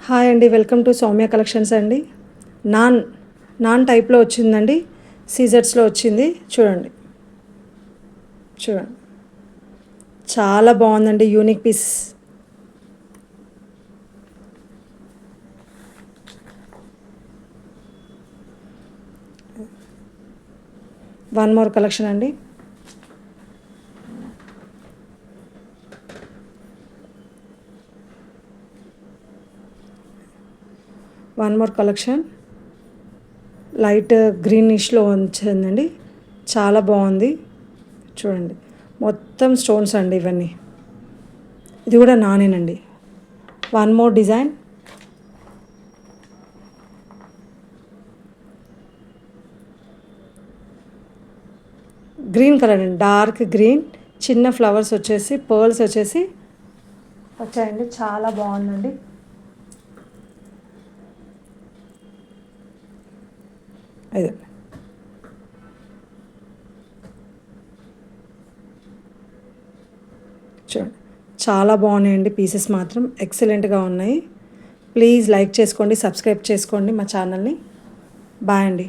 Hi అండి, welcome to Soumya collections అండి. నాన్ నాన్ టైప్లో వచ్చిందండి, సీజర్స్లో వచ్చింది. చూడండి చూడండి చాలా బాగుందండి, unique piece. One more collection అండి. వన్ మోర్ కలెక్షన్ లైట్ గ్రీనిష్లో వచ్చిందండి, చాలా బాగుంది. చూడండి మొత్తం స్టోన్స్ అండి ఇవన్నీ. ఇది కూడా నానేనండి. One more design. Green colour అండి, డార్క్ గ్రీన్. చిన్న ఫ్లవర్స్ వచ్చేసి పర్ల్స్ వచ్చేసి వచ్చాయండి, చాలా బాగుందండి. ఇది చూడండి, చాలా బాగున్నాయండి. పీసెస్ మాత్రం ఎక్సలెంట్గా ఉన్నాయి. ప్లీజ్ లైక్ చేసుకోండి, సబ్స్క్రైబ్ చేసుకోండి మా ఛానల్ని. బాయ్ అండి.